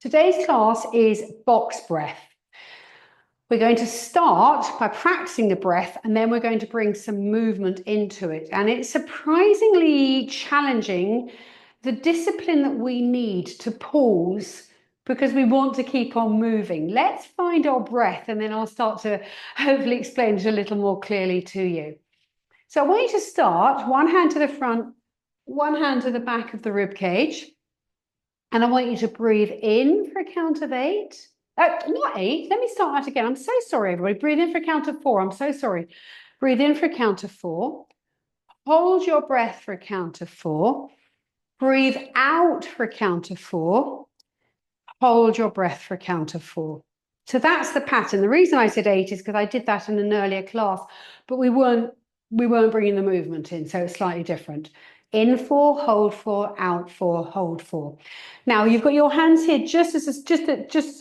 Today's class is box breath. We're going to start by practicing the breath, and then we're going to bring some movement into it. And it's surprisingly challenging, the discipline that we need to pause because we want to keep on moving. Let's find our breath, and then I'll start to hopefully explain it a little more clearly to you. So I want you to start, one hand to the front, one hand to the back of the rib cage. And I want you to breathe in for a count of 8. Not 8. Let me start that again. I'm so sorry, everybody. Breathe in for a count of 4. I'm so sorry. Breathe in for a count of 4. Hold your breath for a count of 4. Breathe out for a count of 4. Hold your breath for a count of 4. So that's the pattern. The reason I said 8 is because I did that in an earlier class, but we weren't bringing the movement in, so it's slightly different. In 4, hold 4, out 4, hold 4. Now you've got your hands here just as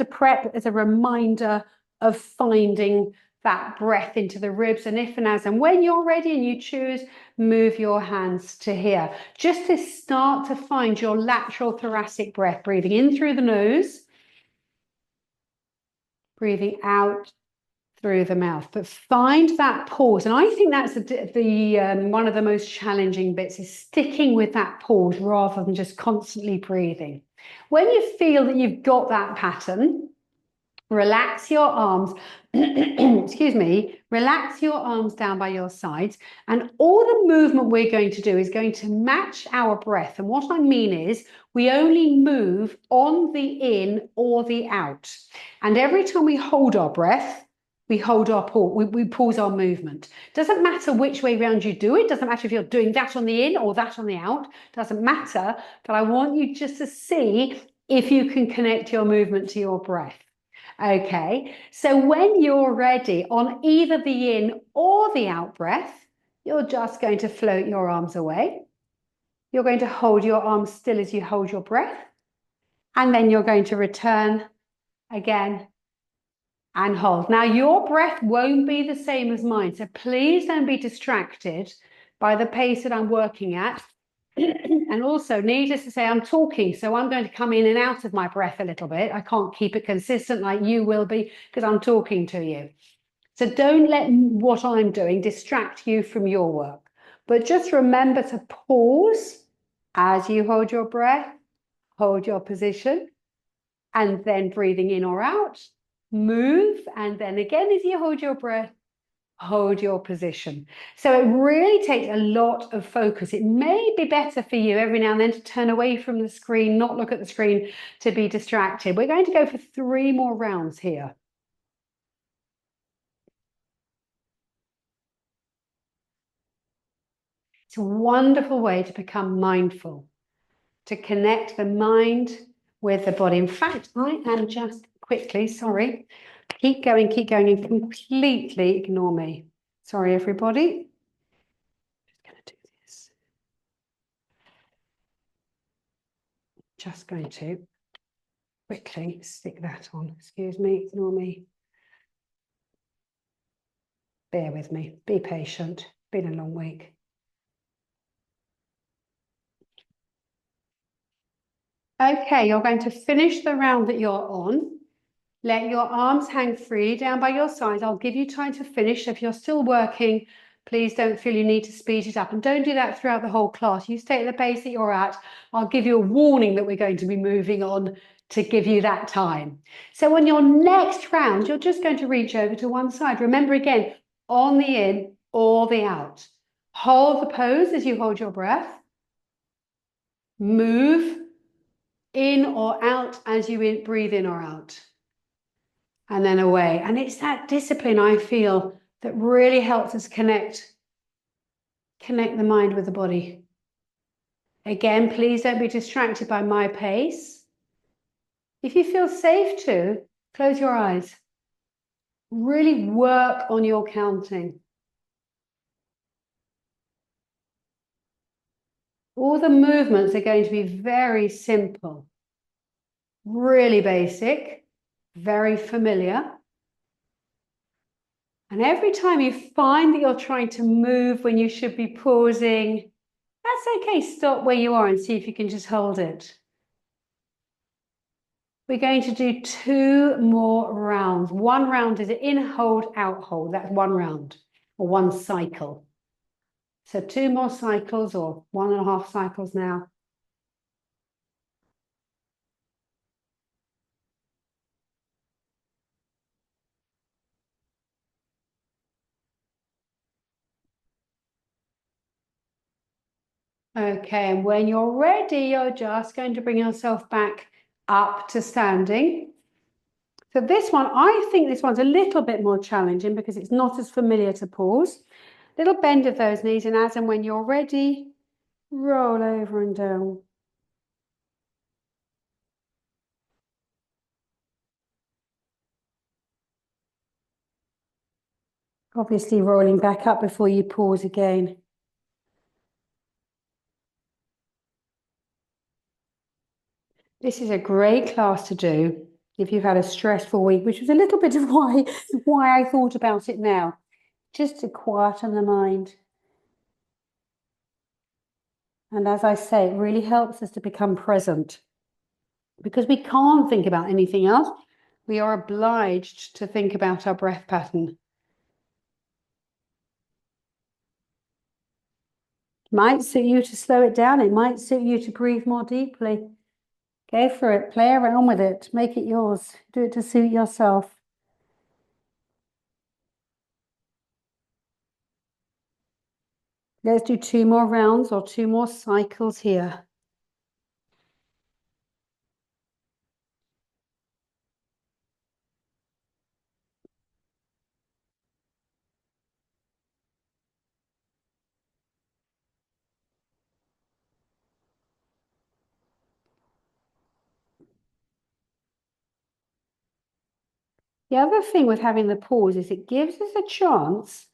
a prep, as a reminder of finding that breath into the ribs. And if and as and when you're ready and you choose, move your hands to here. Just to start to find your lateral thoracic breath, breathing in through the nose, breathing out through the mouth, but find that pause. And I think that's one of the most challenging bits, is sticking with that pause rather than just constantly breathing. When you feel that you've got that pattern, relax your arms, excuse me, relax your arms down by your sides, and all the movement we're going to do is going to match our breath. And what I mean is, we only move on the in or the out. And every time we hold our breath, we hold our pause, we pause our movement. Doesn't matter which way round you do it. Doesn't matter if you're doing that on the in or that on the out. Doesn't matter. But I want you just to see if you can connect your movement to your breath. Okay, so when you're ready, on either the in or the out breath, you're just going to float your arms away. You're going to hold your arms still as you hold your breath. And then you're going to return again and hold. Now, your breath won't be the same as mine, so please don't be distracted by the pace that I'm working at. And also, needless to say, I'm talking, so I'm going to come in and out of my breath a little bit. I can't keep it consistent like you will be because I'm talking to you. So don't let what I'm doing distract you from your work. But just remember to pause as you hold your breath, hold your position, and then breathing in or out. Move, and then again as you hold your breath, hold your position. So it really takes a lot of focus. It may be better for you every now and then to turn away from the screen, not look at the screen, to be distracted. We're going to go for 3 more rounds here. It's a wonderful way to become mindful, to connect the mind with the body. In fact, I am just quickly, sorry, keep going and completely ignore me. Sorry, everybody. Just going to do this. Just going to quickly stick that on. Excuse me, ignore me. Bear with me. Be patient. Been a long week. Okay, you're going to finish the round that you're on. Let your arms hang free down by your sides. I'll give you time to finish. If you're still working, please don't feel you need to speed it up. And don't do that throughout the whole class. You stay at the pace that you're at. I'll give you a warning that we're going to be moving on to give you that time. So on your next round, you're just going to reach over to one side. Remember again, on the in or the out. Hold the pose as you hold your breath. Move in or out as you breathe in or out. And then away. And it's that discipline, I feel, that really helps us connect the mind with the body. Again, please don't be distracted by my pace. If you feel safe to, close your eyes. Really work on your counting. All the movements are going to be very simple, really basic, very familiar. And every time you find that you're trying to move when you should be pausing, that's okay. Stop where you are and see if you can just hold it. We're going to do 2 more rounds. 1 round is in hold, out hold. That's 1 round or 1 cycle. So 2 more cycles or 1.5 cycles now. Okay, and when you're ready, you're just going to bring yourself back up to standing. So this one, I think this one's a little bit more challenging because it's not as familiar to pause. Little bend of those knees, and as and when you're ready, roll over and down. Obviously rolling back up before you pause again. This is a great class to do if you've had a stressful week, which was a little bit of why I thought about it now, just to quieten the mind. And as I say, it really helps us to become present because we can't think about anything else. We are obliged to think about our breath pattern. Might suit you to slow it down. It might suit you to breathe more deeply. Go for it. Play around with it. Make it yours. Do it to suit yourself. Let's do 2 more rounds or 2 more cycles here. The other thing with having the pause is it gives us a chance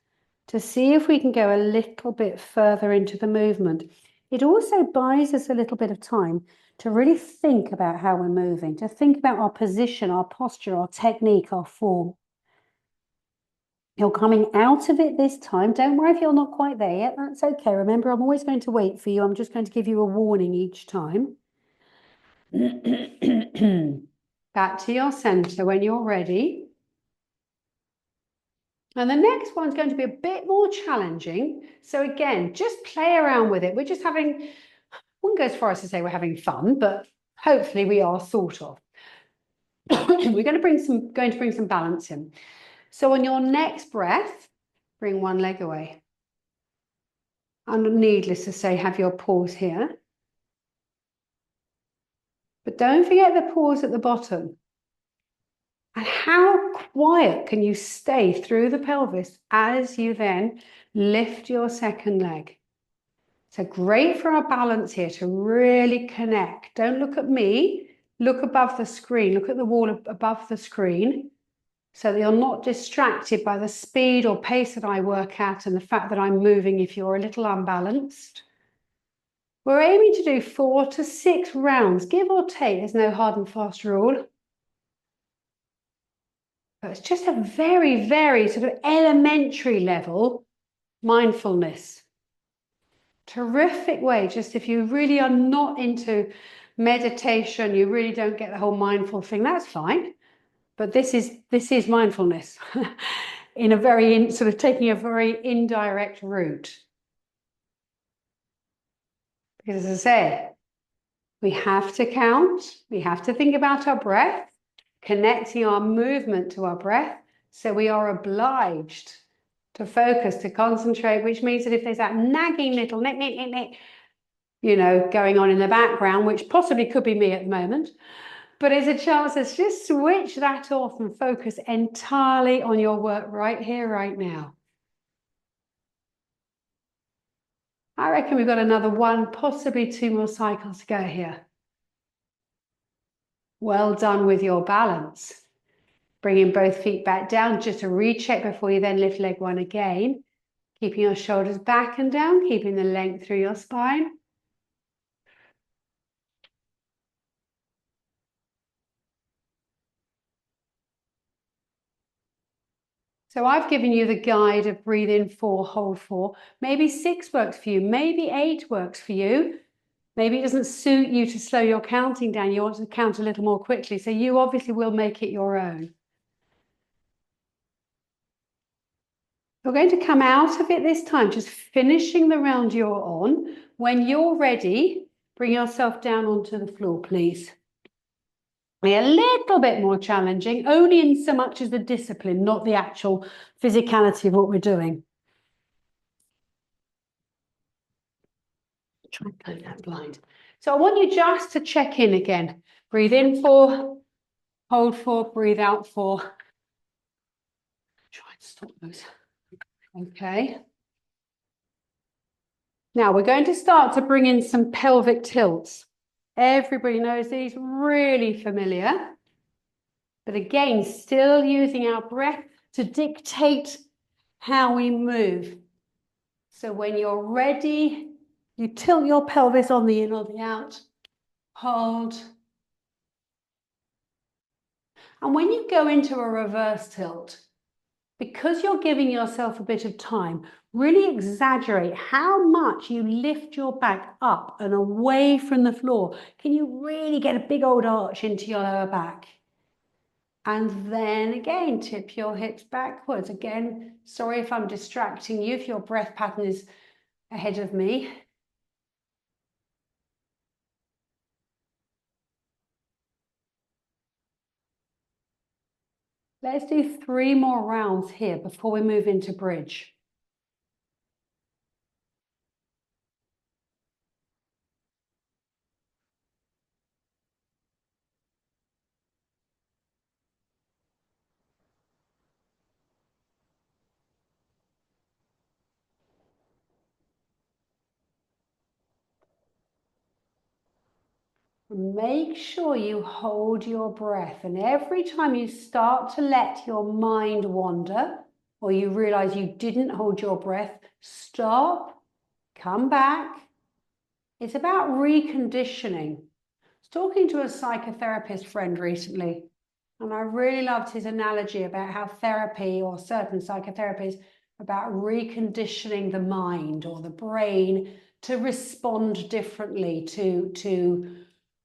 to see if we can go a little bit further into the movement. It also buys us a little bit of time to really think about how we're moving, to think about our position, our posture, our technique, our form. You're coming out of it this time. Don't worry if you're not quite there yet. That's okay. Remember, I'm always going to wait for you. I'm just going to give you a warning each time. Back to your center when you're ready. And the next one's going to be a bit more challenging. So again, just play around with it. We're just having, I wouldn't go as far as to say we're having fun, but hopefully we are sort of. We're going to bring some balance in. So on your next breath, bring one leg away. And needless to say, have your pause here. But don't forget the pause at the bottom. And how quiet can you stay through the pelvis as you then lift your second leg? So great for our balance here to really connect. Don't look at me, look above the screen, look at the wall above the screen so that you're not distracted by the speed or pace that I work at and the fact that I'm moving if you're a little unbalanced. We're aiming to do 4 to 6 rounds, give or take. There's no hard and fast rule. But it's just a very, very sort of elementary level mindfulness. Terrific way, just if you really are not into meditation, you really don't get the whole mindful thing, that's fine. But this is mindfulness in a very sort of taking a very indirect route. Because as I say, we have to count, we have to think about our breath, connecting our movement to our breath. So we are obliged to focus, to concentrate, which means that if there's that nagging little nick, you know, going on in the background, which possibly could be me at the moment, but there's a chance to just switch that off and focus entirely on your work right here, right now. I reckon we've got another 1, possibly 2 more cycles to go here. Well done with your balance. Bringing both feet back down, just a recheck before you then lift leg 1 again. Keeping your shoulders back and down, keeping the length through your spine. So I've given you the guide of breathe in 4, hold 4. Maybe 6 works for you, maybe 8 works for you. Maybe it doesn't suit you to slow your counting down. You want to count a little more quickly. So you obviously will make it your own. You're going to come out of it this time, just finishing the round you're on. When you're ready, bring yourself down onto the floor, please. A little bit more challenging, only in so much as the discipline, not the actual physicality of what we're doing. Try and close that blind. So I want you just to check in again. Breathe in 4, hold 4, breathe out 4. Try and stop those. Okay. Now we're going to start to bring in some pelvic tilts. Everybody knows these, really familiar. But again, still using our breath to dictate how we move. So when you're ready, you tilt your pelvis on the in or the out. Hold. And when you go into a reverse tilt, because you're giving yourself a bit of time, really exaggerate how much you lift your back up and away from the floor. Can you really get a big old arch into your lower back? And then again, tip your hips backwards. Again, sorry if I'm distracting you, if your breath pattern is ahead of me. Let's do 3 more rounds here before we move into bridge. Make sure you hold your breath, and every time you start to let your mind wander or you realize you didn't hold your breath, stop, come back. It's about reconditioning. I was talking to a psychotherapist friend recently, and I really loved his analogy about how therapy, or certain psychotherapies, about reconditioning the mind or the brain to respond differently, to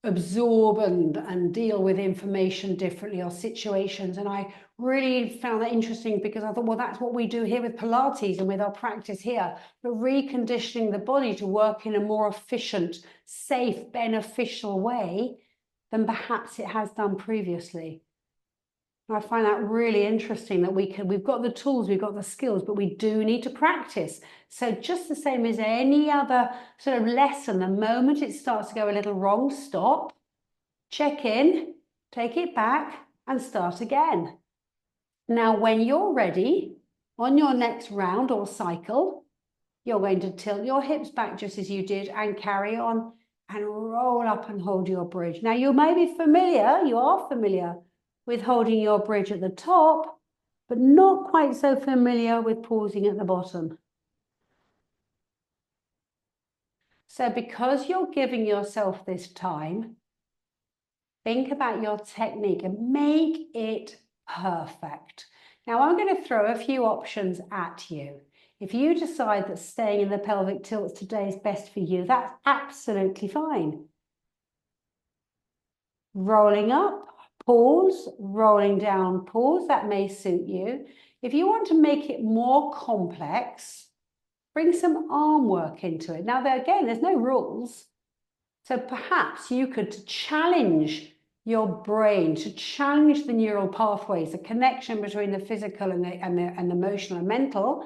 absorb and deal with information differently or situations. And I really found that interesting because I thought, well, that's what we do here with Pilates and with our practice here, but reconditioning the body to work in a more efficient, safe, beneficial way than perhaps it has done previously. I find that really interesting that we've got the tools, we've got the skills, but we do need to practice. So just the same as any other sort of lesson, the moment it starts to go a little wrong, stop, check in, take it back, and start again. Now, when you're ready, on your next round or cycle, you're going to tilt your hips back just as you did and carry on and roll up and hold your bridge. Now, you may be familiar, you are familiar with holding your bridge at the top, but not quite so familiar with pausing at the bottom. So because you're giving yourself this time, think about your technique and make it perfect. Now I'm going to throw a few options at you. If you decide that staying in the pelvic tilts today is best for you, that's absolutely fine. Rolling up, pause, rolling down, pause, that may suit you. If you want to make it more complex, bring some arm work into it. Now, there's no rules. So perhaps you could challenge your brain, to challenge the neural pathways, the connection between the physical and the emotional and mental,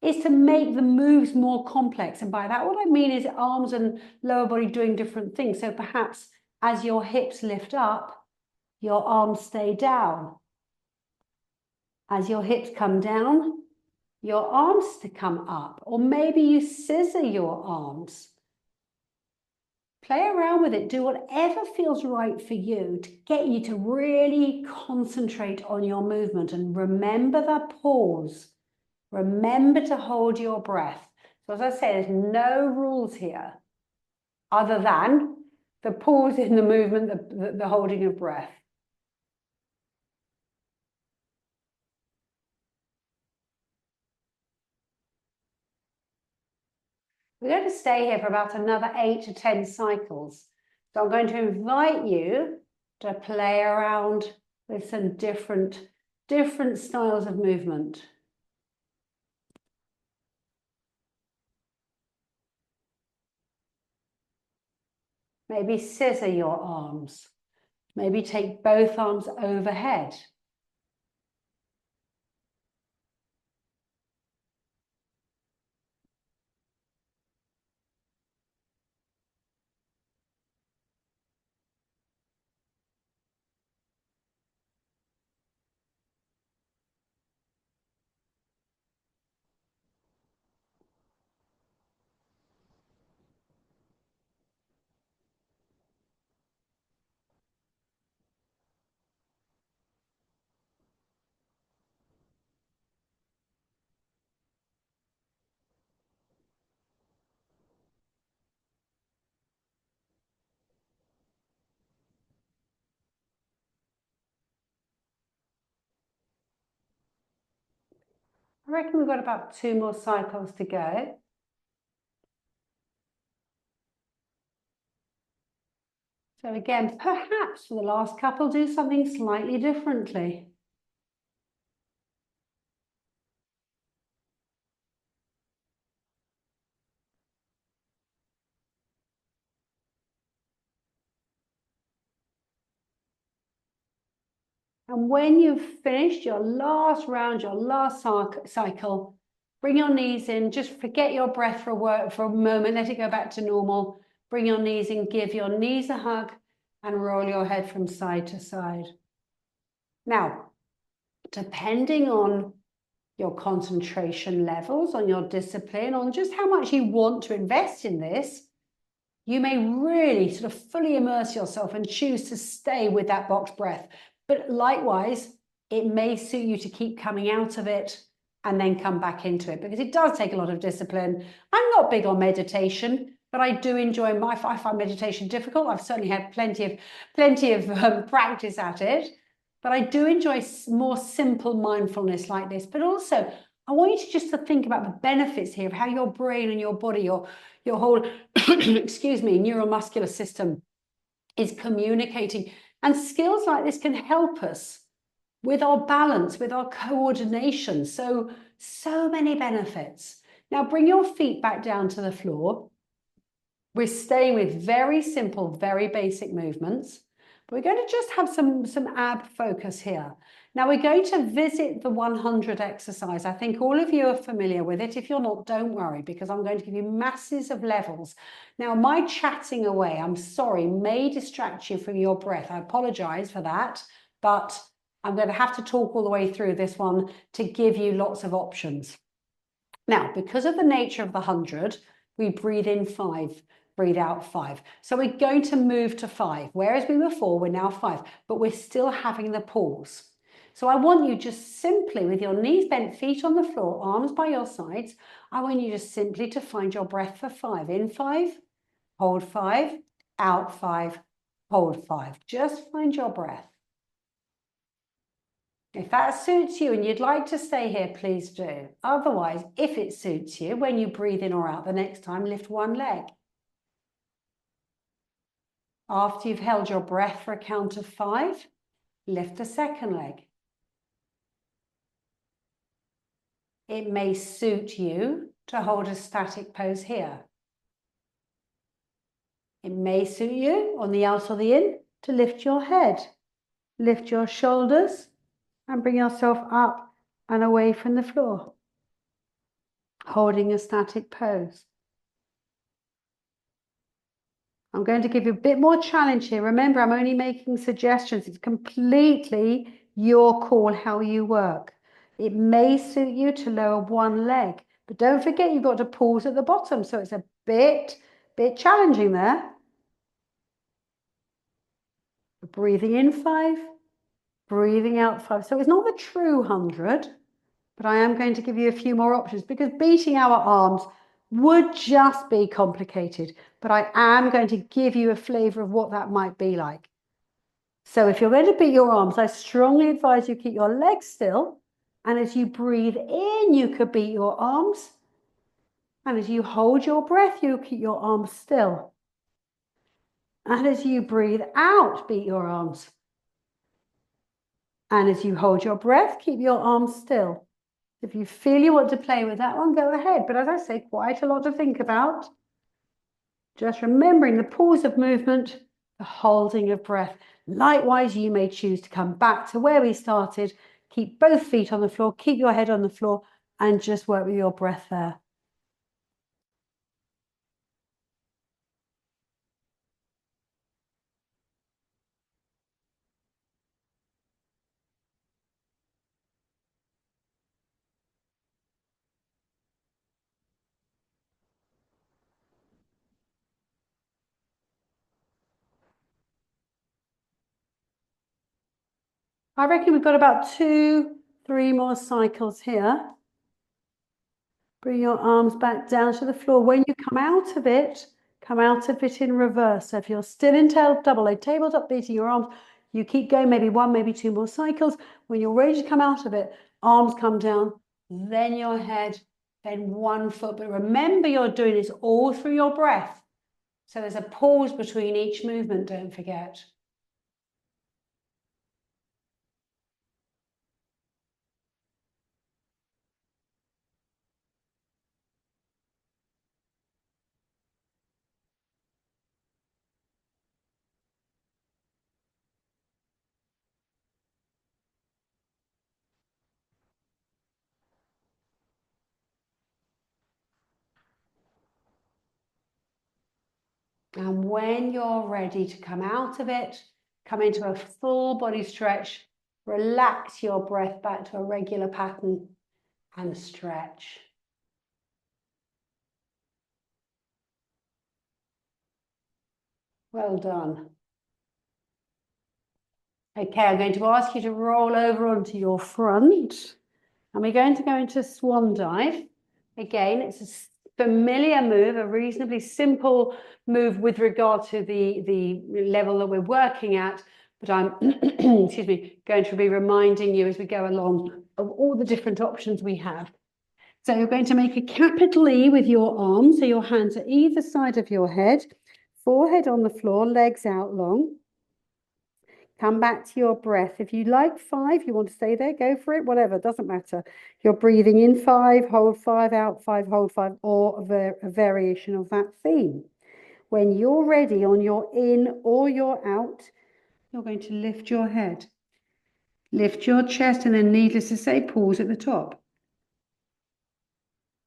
is to make the moves more complex. And by that, what I mean is arms and lower body doing different things. So perhaps as your hips lift up, your arms stay down. As your hips come down, your arms to come up. Or maybe you scissor your arms. Play around with it. Do whatever feels right for you to get you to really concentrate on your movement and remember the pause. Remember to hold your breath. So as I say, there's no rules here other than the pause in the movement, the holding of breath. We're going to stay here for about another 8 to 10 cycles. So I'm going to invite you to play around with some different styles of movement. Maybe scissor your arms. Maybe take both arms overhead. I reckon we've got about 2 more cycles to go. So again, perhaps for the last couple, do something slightly differently. And when you've finished your last round, your last cycle, bring your knees in, just forget your breath for a moment, let it go back to normal. Bring your knees in, give your knees a hug and roll your head from side to side. Now, depending on your concentration levels, on your discipline, on just how much you want to invest in this, you may really sort of fully immerse yourself and choose to stay with that box breath. But likewise, it may suit you to keep coming out of it and then come back into it, because it does take a lot of discipline. I'm not big on meditation, but I do enjoy I find meditation difficult. I've certainly had plenty of practice at it, but I do enjoy more simple mindfulness like this. But also, I want you to just to think about the benefits here of how your brain and your body, your whole, excuse me, neuromuscular system is communicating. And skills like this can help us with our balance, with our coordination. So many benefits. Now bring your feet back down to the floor. We're staying with very simple, very basic movements. But we're going to just have some ab focus here. Now we're going to visit the 100 exercise. I think all of you are familiar with it. If you're not, don't worry, because I'm going to give you masses of levels. Now my chatting away, I'm sorry, may distract you from your breath. I apologize for that, but I'm going to have to talk all the way through this one to give you lots of options. Now, because of the nature of the 100, we breathe in 5. Breathe out 5. So we're going to move to 5. Whereas we were 4, we're now 5, but we're still having the pause. So I want you just simply, with your knees bent, feet on the floor, arms by your sides, I want you just simply to find your breath for 5. In 5, hold 5, out 5, hold 5. Just find your breath. If that suits you and you'd like to stay here, please do. Otherwise, if it suits you, when you breathe in or out the next time, lift one leg. After you've held your breath for a count of 5, lift the second leg. It may suit you to hold a static pose here. It may suit you, on the out or the in, to lift your head, lift your shoulders, and bring yourself up and away from the floor, holding a static pose. I'm going to give you a bit more challenge here. Remember, I'm only making suggestions. It's completely your call how you work. It may suit you to lower one leg, but don't forget you've got to pause at the bottom. So it's a bit challenging there. Breathing in 5, breathing out 5. So it's not the true 100, but I am going to give you a few more options, because beating our arms would just be complicated, but I am going to give you a flavour of what that might be like. So if you're going to beat your arms, I strongly advise you keep your legs still, and as you breathe in, you could beat your arms, And as you hold your breath, you keep your arms still. And as you breathe out, beat your arms. And as you hold your breath, keep your arms still. If you feel you want to play with that one, go ahead. But as I say, quite a lot to think about. Just remembering the pause of movement, the holding of breath. Likewise, you may choose to come back to where we started. Keep both feet on the floor, keep your head on the floor, and just work with your breath there. I reckon we've got about 2-3 more cycles here. Bring your arms back down to the floor. When you come out of it in reverse. So if you're still in double leg tabletop, beating your arms, you keep going, maybe 1, maybe 2 more cycles. When you're ready to come out of it, arms come down, then your head, then 1 foot. But remember, you're doing this all through your breath. So there's a pause between each movement, don't forget. And when you're ready to come out of it, come into a full body stretch, relax your breath back to a regular pattern and stretch. Well done. Okay, I'm going to ask you to roll over onto your front, and we're going to go into swan dive. Again, it's a familiar move, a reasonably simple move with regard to the level that we're working at, but I'm excuse me, going to be reminding you as we go along of all the different options we have. So you're going to make a capital E with your arms, so your hands are either side of your head, forehead on the floor, legs out long. Come back to your breath. If you like 5, you want to stay there, go for it, whatever, doesn't matter. You're breathing in 5, hold 5, out 5, hold 5, or a variation of that theme. When you're ready on your in or your out, you're going to lift your head. Lift your chest, and then, needless to say, pause at the top.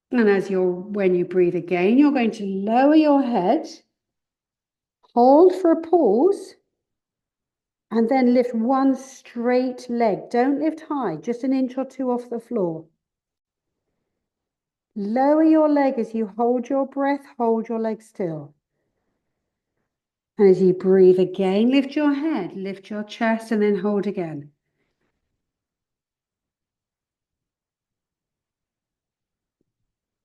And when you breathe again, you're going to lower your head, hold for a pause, and then lift 1 straight leg. Don't lift high, just an inch or 2 off the floor. Lower your leg as you hold your breath, hold your leg still. And as you breathe again, lift your head, lift your chest, and then hold again.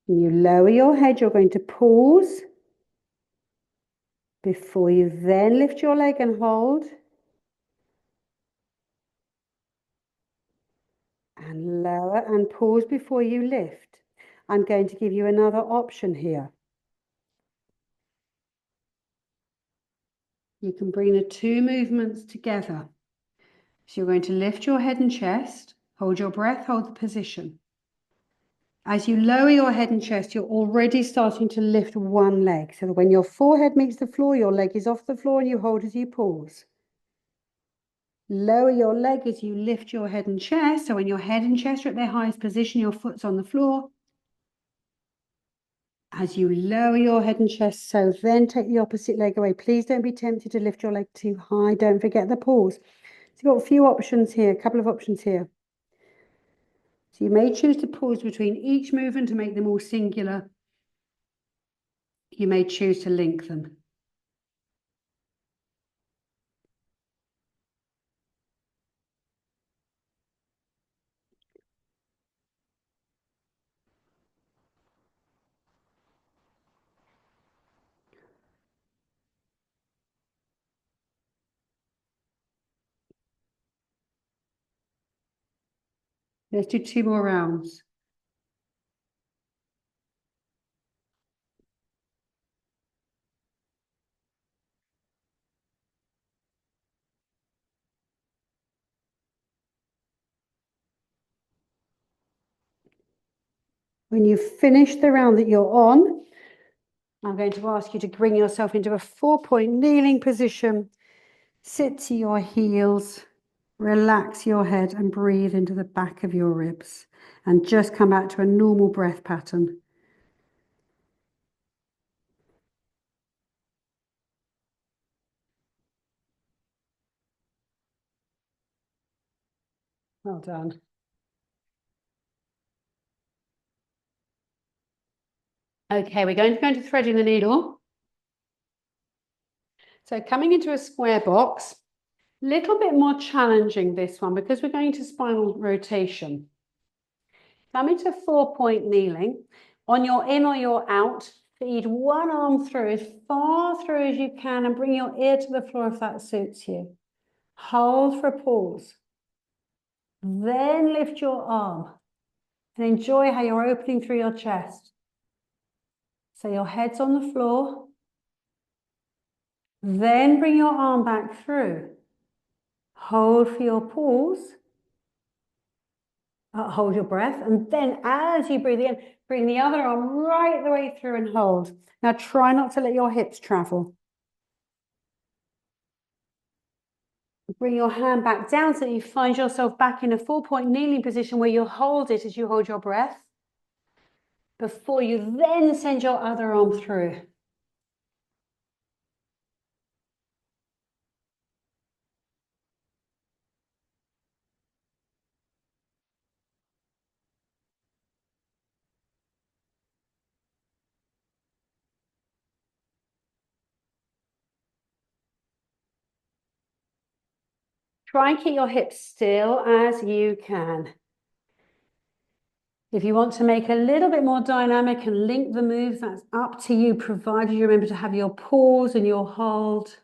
When you lower your head, you're going to pause before you then lift your leg and hold. And lower and pause before you lift. I'm going to give you another option here. You can bring the 2 movements together. So you're going to lift your head and chest, hold your breath, hold the position. As you lower your head and chest, you're already starting to lift 1 leg. So that when your forehead meets the floor, your leg is off the floor and you hold as you pause. Lower your leg as you lift your head and chest. So when your head and chest are at their highest position, your foot's on the floor. As you lower your head and chest, so then take the opposite leg away. Please don't be tempted to lift your leg too high. Don't forget the pause. So you've got a few options here, a couple of options here. So you may choose to pause between each movement to make them all singular. You may choose to link them. Let's do 2 more rounds. When you've finished the round that you're on, I'm going to ask you to bring yourself into a 4-point kneeling position. Sit to your heels, relax your head and breathe into the back of your ribs. And just come back to a normal breath pattern. Well done. Okay, we're going to go into threading the needle. So coming into a square box, little bit more challenging this one because we're going to spinal rotation. Come into 4-point kneeling. On your in or your out, feed one arm through as far through as you can and bring your ear to the floor if that suits you. Hold for a pause. Then lift your arm and enjoy how you're opening through your chest. So your head's on the floor. Then bring your arm back through. Hold for your pause. Hold your breath. And then as you breathe in, bring the other arm right the way through and hold. Now try not to let your hips travel. Bring your hand back down so that you find yourself back in a 4-point kneeling position where you'll hold it as you hold your breath before you then send your other arm through. Try and keep your hips still as you can. If you want to make a little bit more dynamic and link the moves, that's up to you, provided you remember to have your pause and your hold.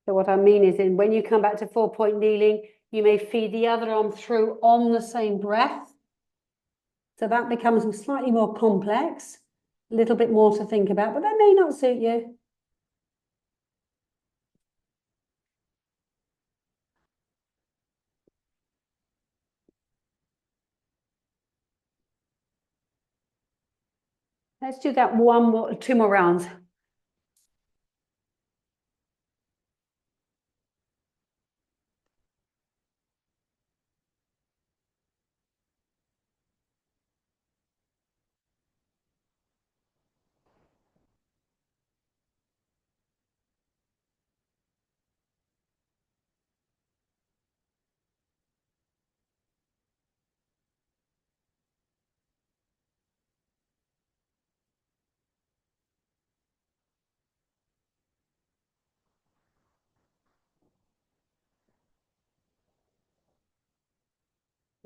So what I mean is when you come back to 4-point kneeling, you may feed the other arm through on the same breath. So that becomes slightly more complex, a little bit more to think about, but that may not suit you. Let's do that 2 more rounds.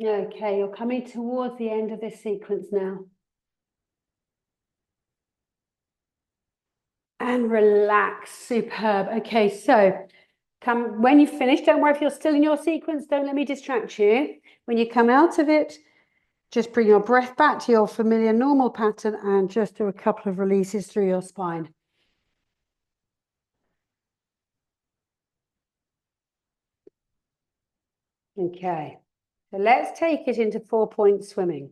Okay, you're coming towards the end of this sequence now. And relax, superb. Okay, so when you finish, don't worry if you're still in your sequence, don't let me distract you. When you come out of it, just bring your breath back to your familiar normal pattern and just do a couple of releases through your spine. Okay, so let's take it into 4-point swimming.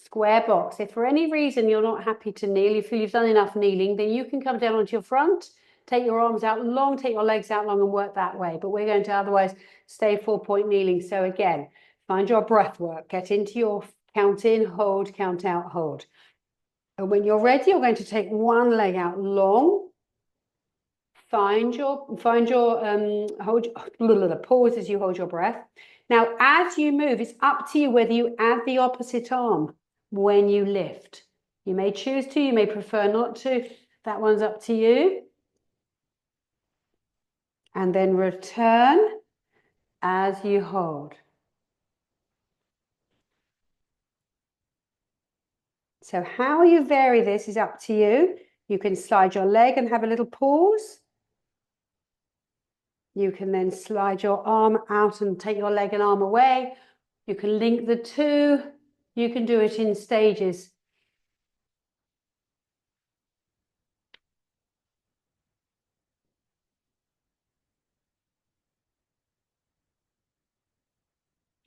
Square box. If for any reason you're not happy to kneel, you feel you've done enough kneeling, then you can come down onto your front, take your arms out long, take your legs out long and work that way. But we're going to otherwise stay 4-point kneeling. So again, find your breath work, get into your count in, hold, count out, hold. And when you're ready, you're going to take one leg out long. Find your pause as you hold your breath. Now, as you move, it's up to you whether you add the opposite arm when you lift. You may choose to, you may prefer not to. That one's up to you. And then return as you hold. So how you vary this is up to you. You can slide your leg and have a little pause. You can then slide your arm out and take your leg and arm away. You can link the two. You can do it in stages.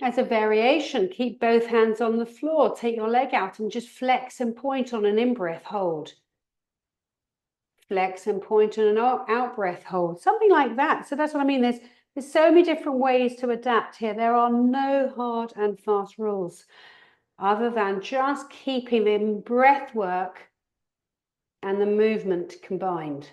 As a variation, keep both hands on the floor. Take your leg out and just flex and point on an in-breath hold. Flex and point on an out-breath hold. Something like that. So that's what I mean. There's so many different ways to adapt here. There are no hard and fast rules other than just keeping the breath work and the movement combined.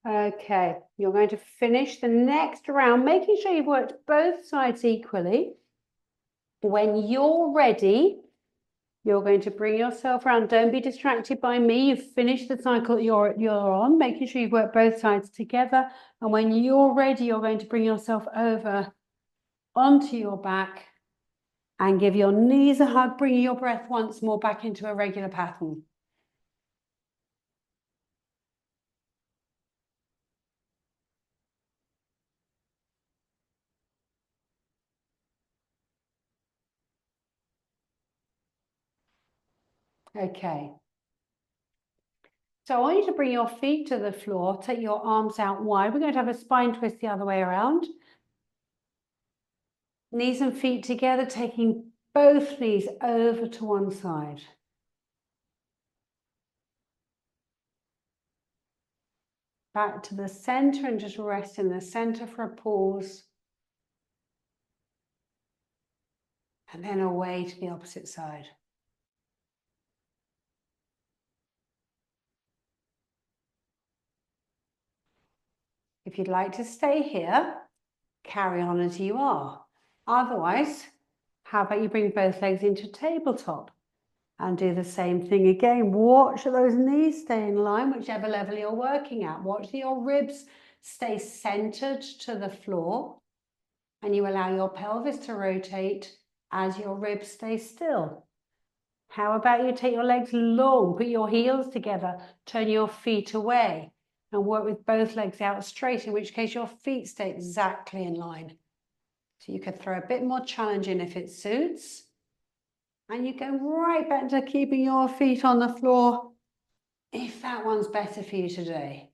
Okay, you're going to finish the next round, making sure you've worked both sides equally. When you're ready, you're going to bring yourself around. Don't be distracted by me. You've finished the cycle you're on, making sure you've worked both sides together. And when you're ready, you're going to bring yourself over onto your back and give your knees a hug, bringing your breath once more back into a regular pattern. Okay. So I want you to bring your feet to the floor, take your arms out wide. We're going to have a spine twist the other way around. Knees and feet together, taking both knees over to one side. Back to the center and just rest in the center for a pause. And then away to the opposite side. If you'd like to stay here, carry on as you are. Otherwise, how about you bring both legs into tabletop and do the same thing again. Watch those knees stay in line, whichever level you're working at. Watch that your ribs stay centered to the floor and you allow your pelvis to rotate as your ribs stay still. How about you take your legs long, put your heels together, turn your feet away and work with both legs out straight, in which case your feet stay exactly in line. So you could throw a bit more challenge in if it suits. And you go right back to keeping your feet on the floor if that one's better for you today.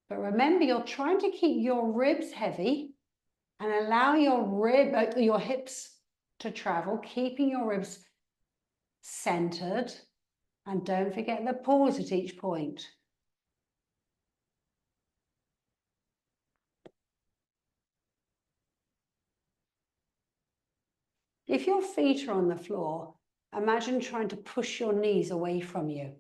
But remember, you're trying to keep your ribs heavy and allow your hips to travel, keeping your ribs centered. And don't forget the pause at each point. If your feet are on the floor, imagine trying to push your knees away from you.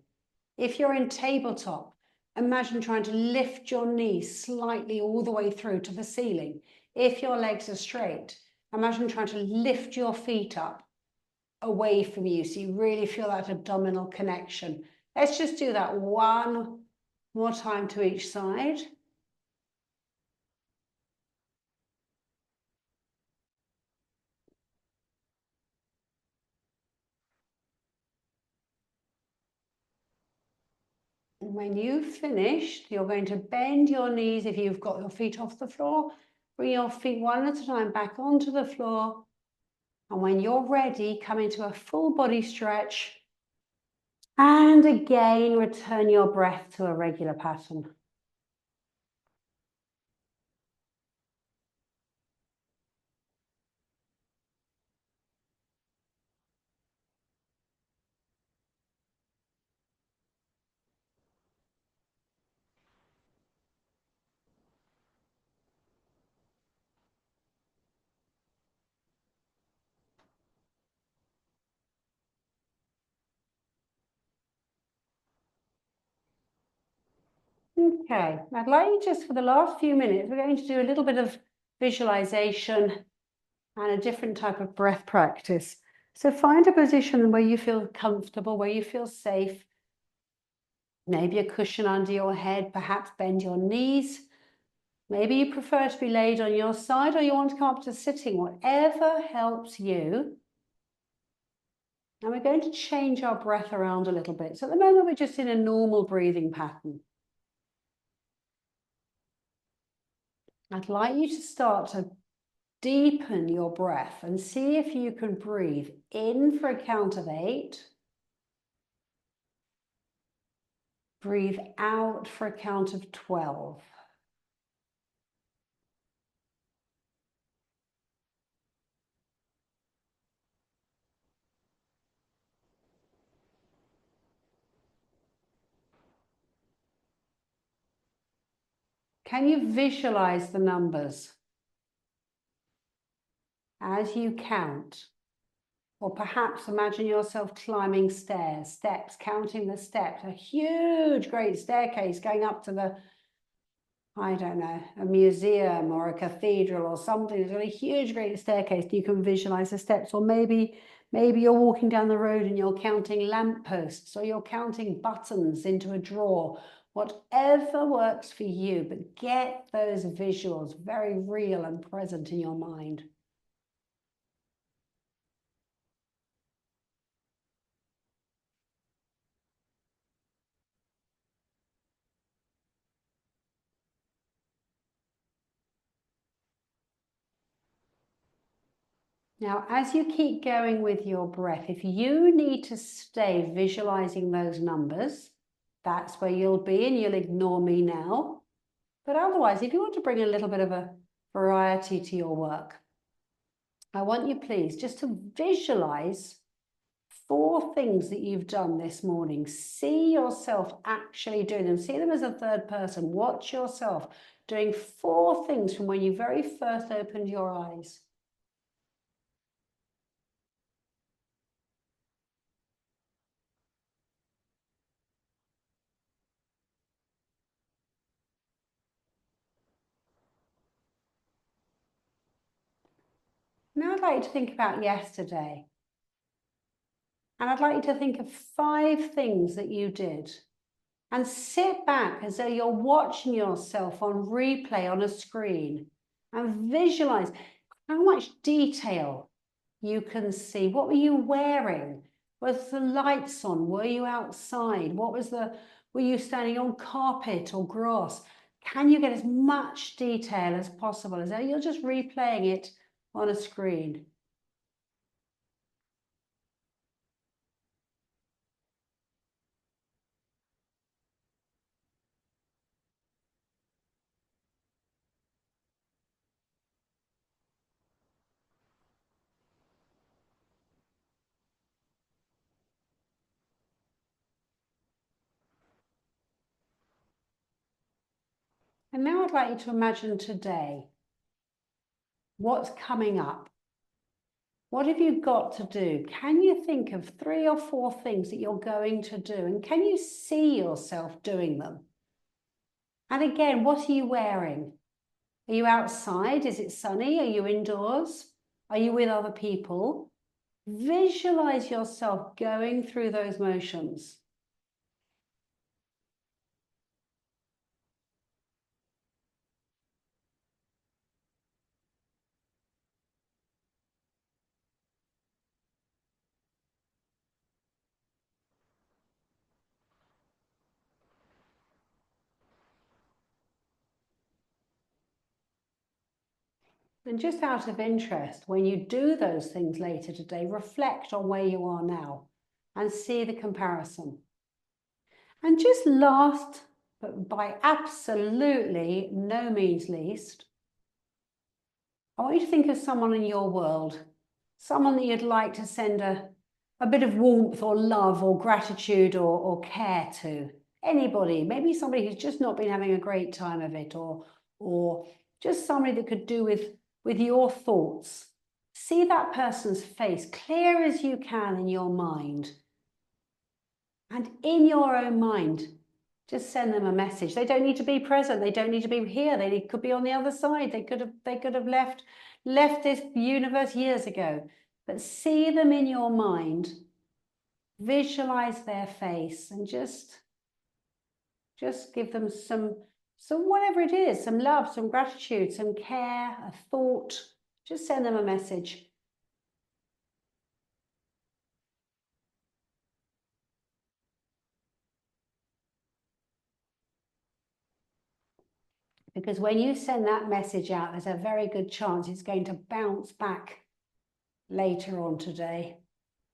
If you're in tabletop, imagine trying to lift your knees slightly all the way through to the ceiling. If your legs are straight, imagine trying to lift your feet up away from you so you really feel that abdominal connection. Let's just do that one more time to each side. And when you've finished, you're going to bend your knees if you've got your feet off the floor. Bring your feet one at a time back onto the floor. And when you're ready, come into a full body stretch. And again, return your breath to a regular pattern. Okay, I'd like you just for the last few minutes, we're going to do a little bit of visualization and a different type of breath practice. So find a position where you feel comfortable, where you feel safe. Maybe a cushion under your head, perhaps bend your knees. Maybe you prefer to be laid on your side or you want to come up to sitting, whatever helps you. And we're going to change our breath around a little bit. So at the moment, we're just in a normal breathing pattern. I'd like you to start to deepen your breath and see if you can breathe in for a count of 8. Breathe out for a count of 12. Can you visualize the numbers as you count? Or perhaps imagine yourself climbing steps, counting the steps, a huge, great staircase going up to the, I don't know, a museum or a cathedral or something. There's got a huge, great staircase. You can visualize the steps. Or maybe you're walking down the road and you're counting lampposts, or you're counting buttons into a drawer. Whatever works for you, but get those visuals very real and present in your mind. Now, as you keep going with your breath, if you need to stay visualizing those numbers, that's where you'll be, and you'll ignore me now. But otherwise, if you want to bring a little bit of a variety to your work, I want you, please, just to visualize 4 things that you've done this morning. See yourself actually doing them. See them as a third person. Watch yourself doing 4 things from when you very first opened your eyes. Now I'd like you to think about yesterday. And I'd like you to think of 5 things that you did. And sit back as though you're watching yourself on replay on a screen. And visualize how much detail you can see. What were you wearing? Was the lights on? Were you outside? Were you standing on carpet or grass? Can you get as much detail as possible as though you're just replaying it on a screen? And now I'd like you to imagine today. What's coming up? What have you got to do? Can you think of 3 or 4 things that you're going to do? And can you see yourself doing them? And again, what are you wearing? Are you outside? Is it sunny? Are you indoors? Are you with other people? Visualize yourself going through those motions. And just out of interest, when you do those things later today, reflect on where you are now and see the comparison. And just last, but by absolutely no means least, I want you to think of someone in your world, someone that you'd like to send a bit of warmth or love or gratitude or care to. Anybody, maybe somebody who's just not been having a great time of it, or just somebody that could do with your thoughts. See that person's face clear as you can in your mind. And in your own mind, just send them a message. They don't need to be present. They don't need to be here. They could be on the other side. They could have left this universe years ago. but see them in your mind. Visualize their face and just give them some whatever it is, some love, some gratitude, some care, a thought. Just send them a message. Because when you send that message out, there's a very good chance it's going to bounce back later on today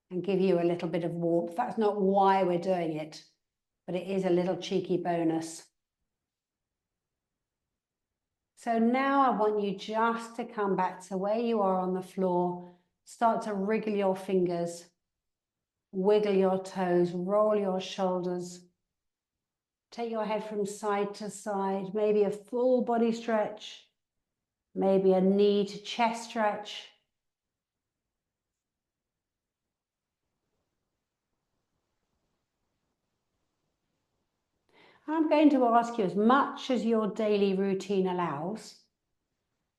and give you a little bit of warmth. That's not why we're doing it, but it is a little cheeky bonus. So now I want you just to come back to where you are on the floor. Start to wriggle your fingers, wiggle your toes, roll your shoulders. Take your head from side to side, maybe a full body stretch, maybe a knee to chest stretch. I'm going to ask you, as much as your daily routine allows,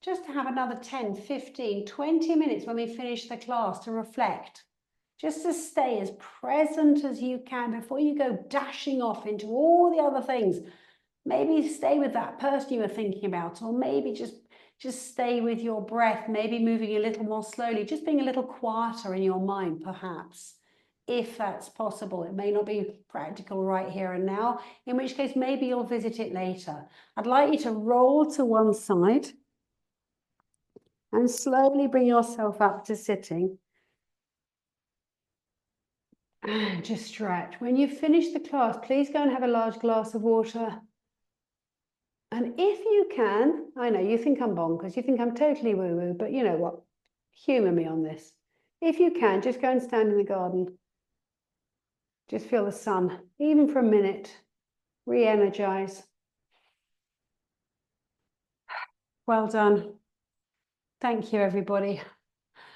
just to have another 10, 15, 20 minutes when we finish the class to reflect. Just to stay as present as you can before you go dashing off into all the other things. Maybe stay with that person you were thinking about, or maybe just stay with your breath, maybe moving a little more slowly, just being a little quieter in your mind, perhaps, if that's possible. It may not be practical right here and now, in which case maybe you'll visit it later. I'd like you to roll to one side and slowly bring yourself up to sitting. And just stretch. When you finish the class, please go and have a large glass of water. And if you can, I know you think I'm bonkers, you think I'm totally woo-woo, but you know what? Humour me on this. If you can, just go and stand in the garden. Just feel the sun, even for a minute. Re-energize. Well done. Thank you, everybody.